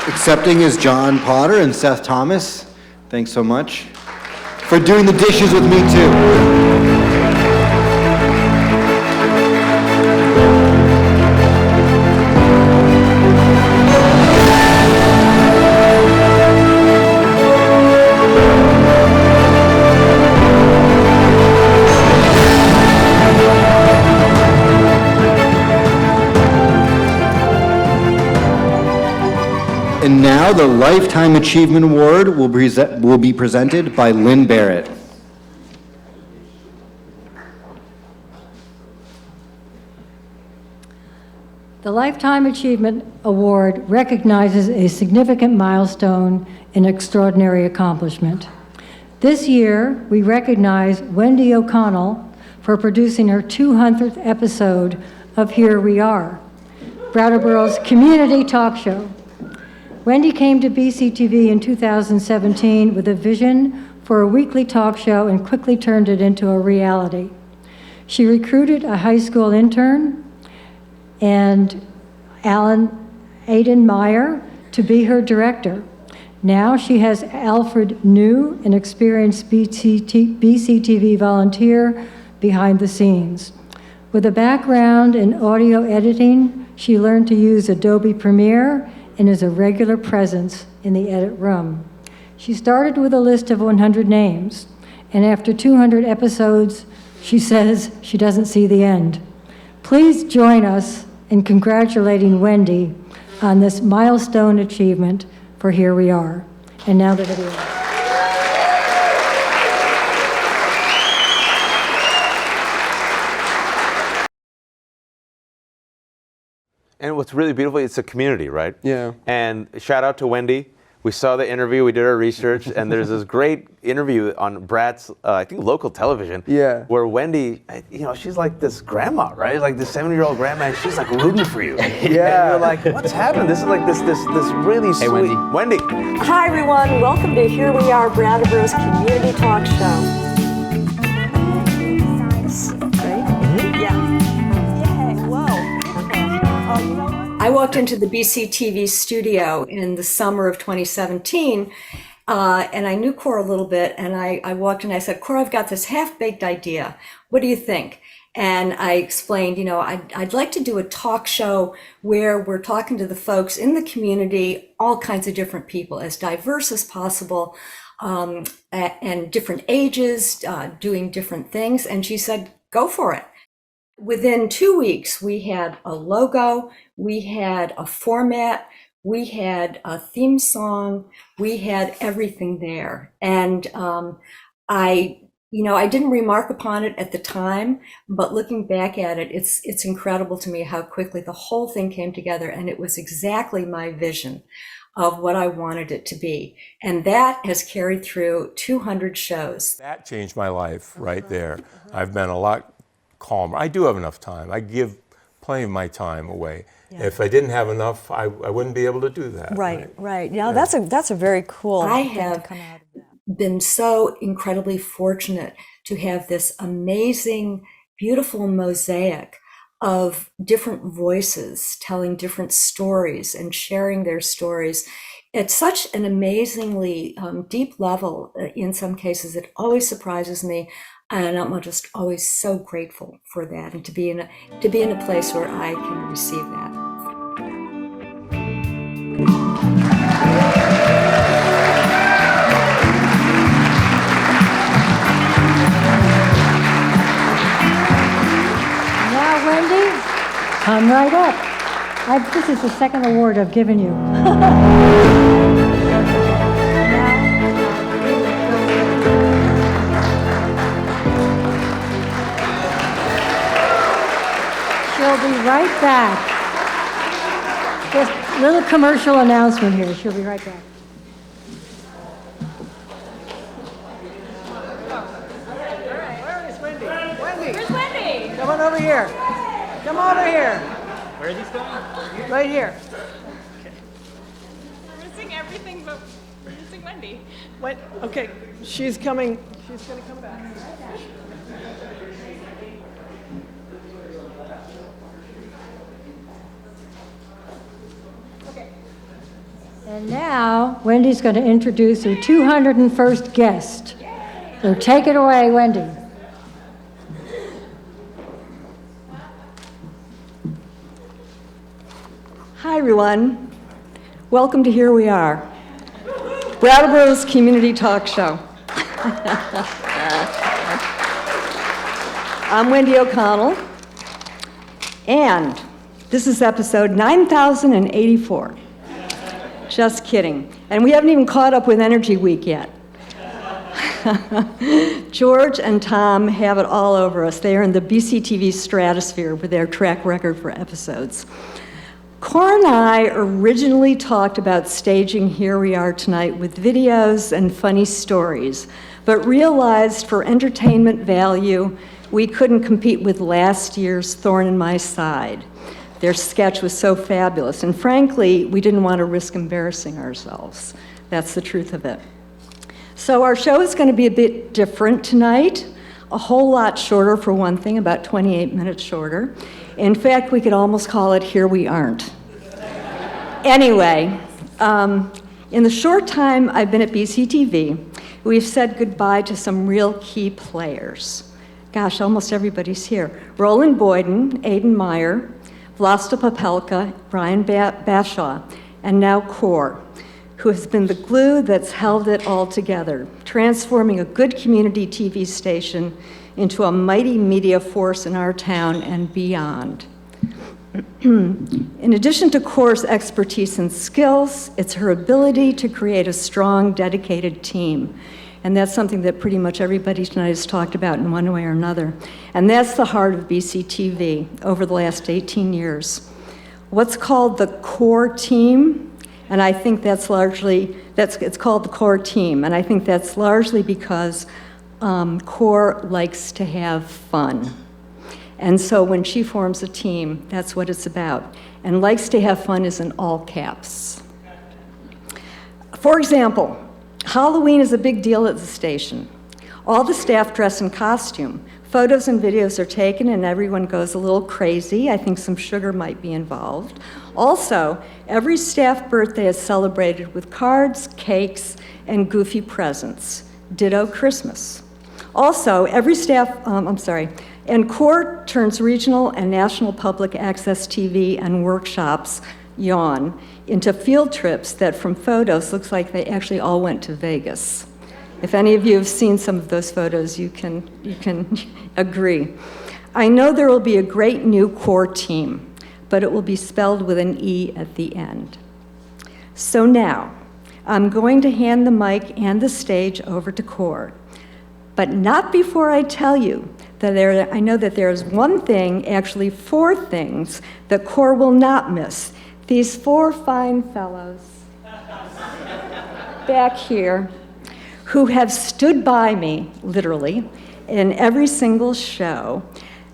Accepting is John Potter and Seth Thomas. Thanks so much for doing the dishes with me too. And now the Lifetime Achievement Award will be presented by Lynn Barrett. The Lifetime Achievement Award recognizes a significant milestone and extraordinary accomplishment. This year, we recognize Wendy O'Connell for producing her 200th episode of Here We Are, Brattleboro's community talk show. Wendy came to BCTV in 2017 with a vision for a weekly talk show and quickly turned it into a reality. She recruited a high school intern and Aiden Meyer to be her director. Now she has Alfred New, an experienced BCTV volunteer behind the scenes. With a background in audio editing, she learned to use Adobe Premiere and is a regular presence in the edit room. She started with a list of 100 names, and after 200 episodes, she says she doesn't see the end. Please join us in congratulating Wendy on this milestone achievement for Here We Are. And now the video. And what's really beautiful, it's a community, right? Yeah. And shout out to Wendy. We saw the interview, we did our research, and there's this great interview on Brat's, I think, local television. Yeah. Where Wendy, she's like this grandma, right? Like this 70-year-old grandma, and she's like rooting for you. Yeah. And you're like, what's happened? This is like this really sweet. Wendy. Hi, everyone. Welcome to Here We Are, Brattleboro's community talk show. I walked into the BCTV studio in the summer of 2017, and I knew Cora a little bit, and I walked in and I said, Cora, I've got this half-baked idea. What do you think? And I explained, I'd like to do a talk show where we're talking to the folks in the community, all kinds of different people, as diverse as possible, and different ages, doing different things. And she said, go for it. Within 2 weeks, we had a logo, we had a format, we had a theme song, we had everything there. And I didn't remark upon it at the time, but looking back at it, it's incredible to me how quickly the whole thing came together, and it was exactly my vision of what I wanted it to be. And that has carried through 200 shows. That changed my life right there. I've been a lot calmer. I do have enough time. I give plenty of my time away. Yeah. If I didn't have enough, I wouldn't be able to do that. Right. Yeah, that's a very cool I thing have to come out of that. Been so incredibly fortunate to have this amazing, beautiful mosaic of different voices telling different stories and sharing their stories at such an amazingly deep level. In some cases, it always surprises me. And I'm just always so grateful for that, and to be in a place where I can receive that. Now, Wendy, come right up. This is the second award I've given you. She'll be right back. Just a little commercial announcement here. She'll be right back. Where is Wendy? Where's Wendy? Come on over here. Come over here. Where are these going? Right here. We're missing everything, but we're missing Wendy. Wait, okay, she's coming. She's going to come back. And now, Wendy's going to introduce her 201st guest. So take it away, Wendy. Hi, everyone. Welcome to Here We Are, Brattleboro's community talk show. I'm Wendy O'Connell, and this is episode 9084. Just kidding. And we haven't even caught up with Energy Week yet. George and Tom have it all over us. They are in the BCTV stratosphere with their track record for episodes. Cora and I originally talked about staging Here We Are tonight with videos and funny stories, but realized for entertainment value, we couldn't compete with last year's Thorn in My Side. Their sketch was so fabulous, and frankly, we didn't want to risk embarrassing ourselves. That's the truth of it. So our show is going to be a bit different tonight, a whole lot shorter for one thing, about 28 minutes shorter. In fact, we could almost call it Here We Aren't. Anyway, in the short time I've been at BCTV, we've said goodbye to some real key players. Gosh, almost everybody's here. Roland Boyden, Aidan Meyer, Vlasta Popelka, Brian Bashaw, and now Core, who has been the glue that's held it all together, transforming a good community TV station into a mighty media force in our town and beyond. In addition to Cora's expertise and skills, it's her ability to create a strong, dedicated team. And that's something that pretty much everybody tonight has talked about in one way or another. And that's the heart of BCTV over the last 18 years. What's called the core team, and I think that's largely, it's called the core team, and I think that's largely because Core likes to have fun. And so when she forms a team, that's what it's about. And likes to have fun is in all caps. For example, Halloween is a big deal at the station. All the staff dress in costume. Photos and videos are taken and everyone goes a little crazy. I think some sugar might be involved. Also, every staff birthday is celebrated with cards, cakes, and goofy presents. Ditto Christmas. Also, every staff, and Core turns regional and national public access TV and workshops, yawn, into field trips that from photos looks like they actually all went to Vegas. If any of you have seen some of those photos, you can agree. I know there will be a great new Core team, but it will be spelled with an E at the end. So now, I'm going to hand the mic and the stage over to Core, but not before I tell you that I know that there's one thing, actually 4 things, that Core will not miss. These 4 fine fellows back here who have stood by me, literally, in every single show.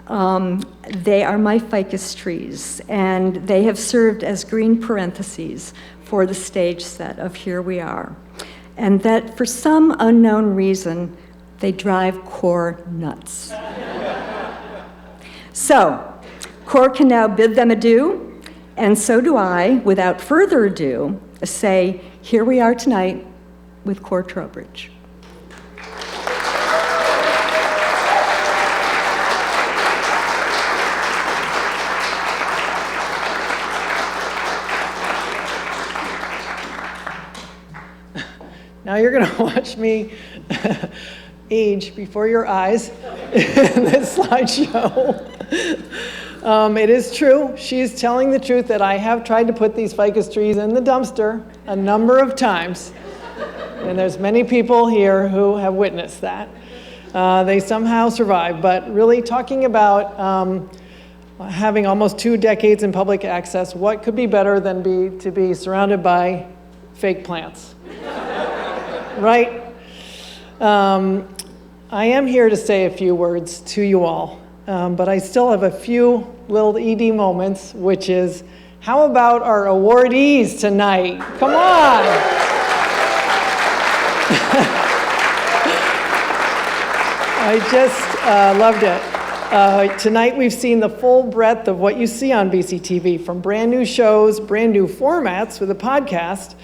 They are my ficus trees, and they have served as green parentheses for the stage set of Here We Are. And that for some unknown reason, they drive Core nuts. So, Core can now bid them adieu, and so do I, without further ado, say, here we are tonight with Core Trowbridge. Now you're going to watch me age before your eyes in this slideshow. It is true. She's telling the truth that I have tried to put these ficus trees in the dumpster a number of times. And there's many people here who have witnessed that. They somehow survived. But really talking about having almost 2 decades in public access, what could be better than to be surrounded by fake plants? Right? I am here to say a few words to you all, but I still have a few little ED moments, which is, how about our awardees tonight? Come on! I just loved it. Tonight we've seen the full breadth of what you see on BCTV, from brand new shows, brand new formats with a podcast,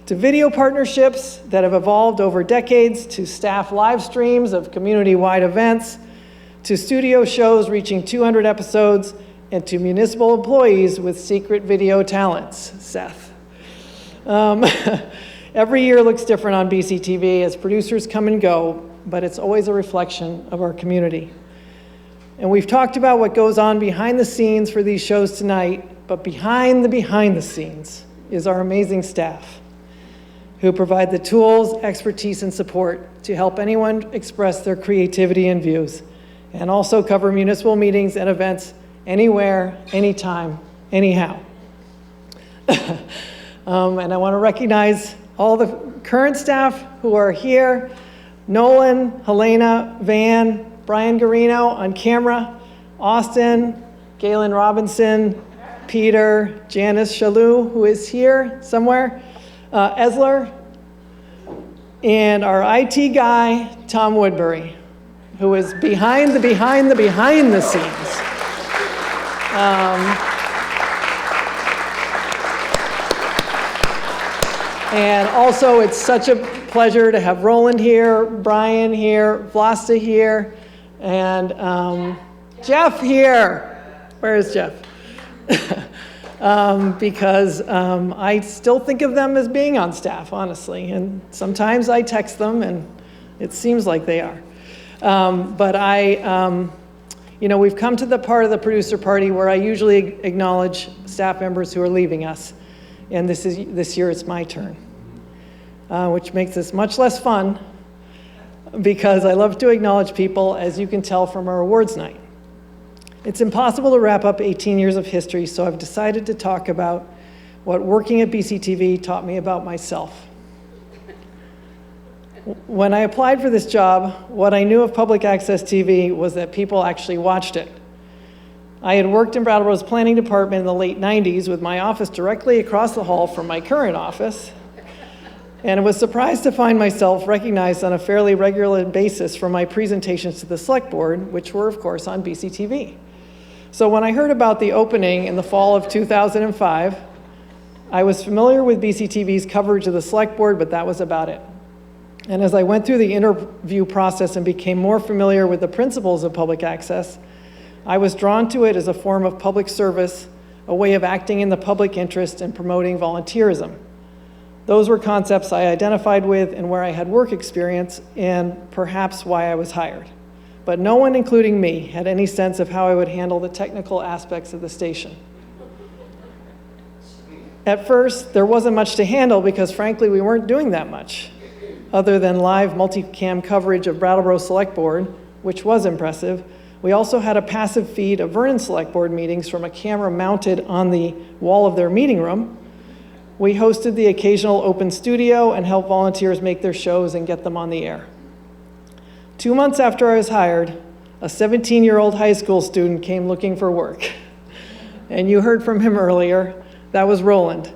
to video partnerships that have evolved over decades, to staff live streams of community-wide events, to studio shows reaching 200 episodes, and to municipal employees with secret video talents, Seth. Every year looks different on BCTV as producers come and go, but it's always a reflection of our community. And we've talked about what goes on behind the scenes for these shows tonight, but behind the scenes is our amazing staff, who provide the tools, expertise, and support to help anyone express their creativity and views, and also cover municipal meetings and events anywhere, anytime, anyhow. And I want to recognize all the current staff who are here: Nolan, Helena, Van, Brian Garino on camera, Austin, Galen Robinson, Peter, Janice Shalou, who is here somewhere, Esler, and our IT guy, Tom Woodbury, who is behind the scenes. And also, it's such a pleasure to have Roland here, Brian here, Vlasta here, and Jeff here. Where is Jeff? Because I still think of them as being on staff, honestly. And sometimes I text them, and it seems like they are. But we've come to the part of the producer party where I usually acknowledge staff members who are leaving us. And this year it's my turn, which makes this much less fun because I love to acknowledge people, as you can tell from our awards night. It's impossible to wrap up 18 years of history, so I've decided to talk about what working at BCTV taught me about myself. When I applied for this job, what I knew of public access TV was that people actually watched it. I had worked in Brattleboro's planning department in the late 90s with my office directly across the hall from my current office, and I was surprised to find myself recognized on a fairly regular basis for my presentations to the select board, which were of course on BCTV. So when I heard about the opening in the fall of 2005, I was familiar with BCTV's coverage of the select board, but that was about it. And as I went through the interview process and became more familiar with the principles of public access, I was drawn to it as a form of public service, a way of acting in the public interest and promoting volunteerism. Those were concepts I identified with and where I had work experience, and perhaps why I was hired. But no one, including me, had any sense of how I would handle the technical aspects of the station. At first, there wasn't much to handle because frankly, we weren't doing that much. Other than live multicam coverage of Brattleboro Select Board, which was impressive, we also had a passive feed of Vernon Select Board meetings from a camera mounted on the wall of their meeting room. We hosted the occasional open studio and helped volunteers make their shows and get them on the air. 2 months after I was hired, a 17-year-old high school student came looking for work. And you heard from him earlier, that was Roland,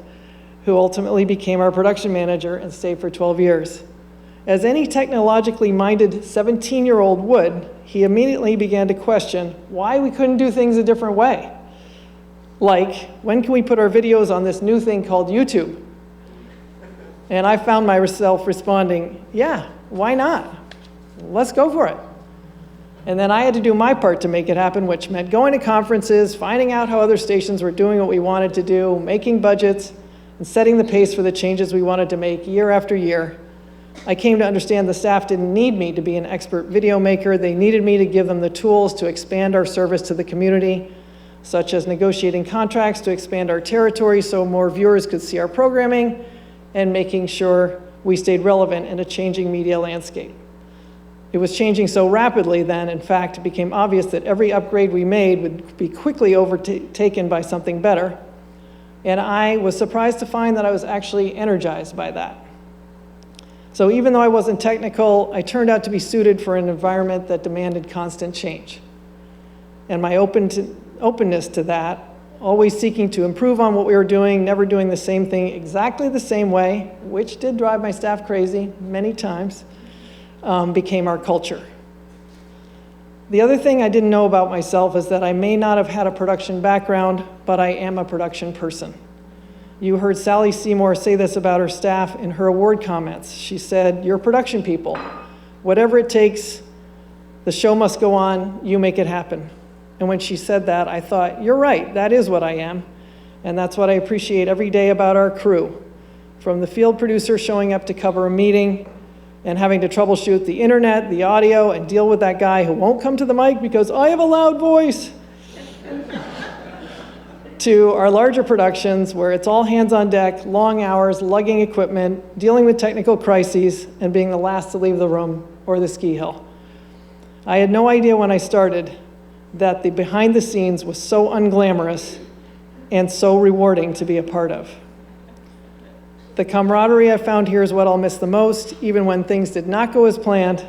who ultimately became our production manager and stayed for 12 years. As any technologically minded 17-year-old would, he immediately began to question why we couldn't do things a different way. Like, when can we put our videos on this new thing called YouTube? And I found myself responding, yeah, why not? Let's go for it. And then I had to do my part to make it happen, which meant going to conferences, finding out how other stations were doing what we wanted to do, making budgets, and setting the pace for the changes we wanted to make year after year. I came to understand the staff didn't need me to be an expert video maker. They needed me to give them the tools to expand our service to the community, such as negotiating contracts to expand our territory so more viewers could see our programming, and making sure we stayed relevant in a changing media landscape. It was changing so rapidly then, in fact, it became obvious that every upgrade we made would be quickly overtaken by something better. And I was surprised to find that I was actually energized by that. So even though I wasn't technical, I turned out to be suited for an environment that demanded constant change. And my openness to that, always seeking to improve on what we were doing, never doing the same thing exactly the same way, which did drive my staff crazy many times, became our culture. The other thing I didn't know about myself is that I may not have had a production background, but I am a production person. You heard Sally Seymour say this about her staff in her award comments. She said, "You're production people. Whatever it takes, the show must go on, you make it happen." And when she said that, I thought, you're right, that is what I am. And that's what I appreciate every day about our crew. From the field producer showing up to cover a meeting and having to troubleshoot the internet, the audio, and deal with that guy who won't come to the mic because I have a loud voice, to our larger productions where it's all hands on deck, long hours, lugging equipment, dealing with technical crises, and being the last to leave the room or the ski hill. I had no idea when I started that the behind the scenes was so unglamorous and so rewarding to be a part of. The camaraderie I found here is what I'll miss the most. Even when things did not go as planned,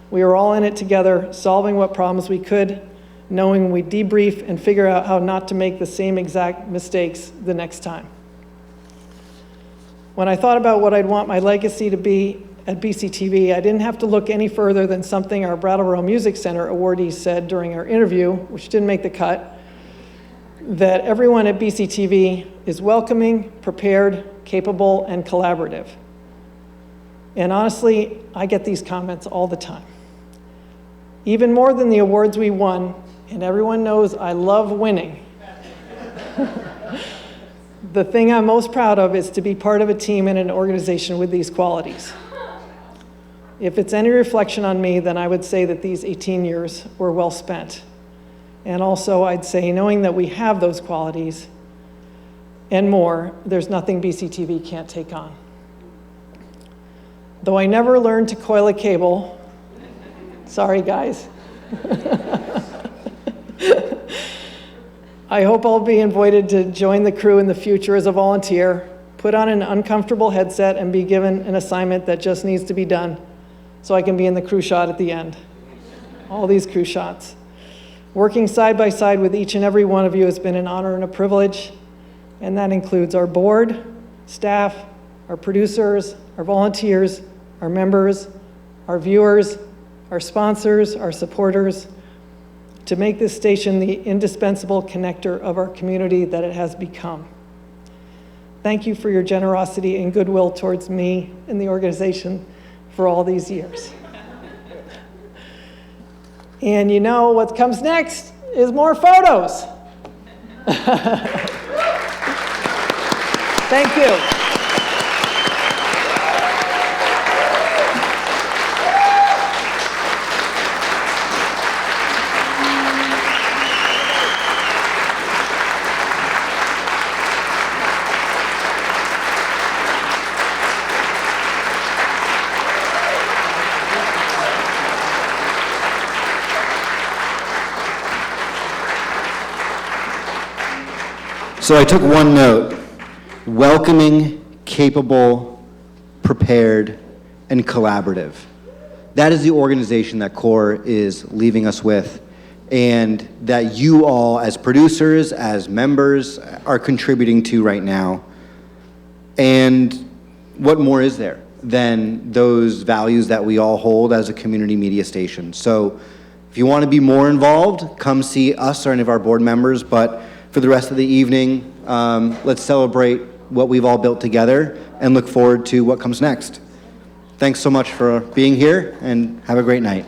we were all in it together, solving what problems we could, knowing we'd debrief and figure out how not to make the same exact mistakes the next time. When I thought about what I'd want my legacy to be at BCTV, I didn't have to look any further than something our Brattleboro Music Center awardees said during our interview, which didn't make the cut, that everyone at BCTV is welcoming, prepared, capable, and collaborative. And honestly, I get these comments all the time. Even more than the awards we won, and everyone knows I love winning. The thing I'm most proud of is to be part of a team and an organization with these qualities. If it's any reflection on me, then I would say that these 18 years were well spent. And also, I'd say, knowing that we have those qualities and more, there's nothing BCTV can't take on. Though I never learned to coil a cable, sorry guys, I hope I'll be invited to join the crew in the future as a volunteer, put on an uncomfortable headset, and be given an assignment that just needs to be done so I can be in the crew shot at the end. All these crew shots. Working side by side with each and every one of you has been an honor and a privilege, and that includes our board, staff, our producers, our volunteers, our members, our viewers, our sponsors, our supporters, to make this station the indispensable connector of our community that it has become. Thank you for your generosity and goodwill towards me and the organization for all these years. And you know what comes next is more photos. Thank you. So I took one note: welcoming, capable, prepared, and collaborative. That is the organization that CORE is leaving us with, and that you all as producers, as members, are contributing to right now. And what more is there than those values that we all hold as a community media station? So if you want to be more involved, come see us or any of our board members, but for the rest of the evening, let's celebrate what we've all built together and look forward to what comes next. Thanks so much for being here, and have a great night.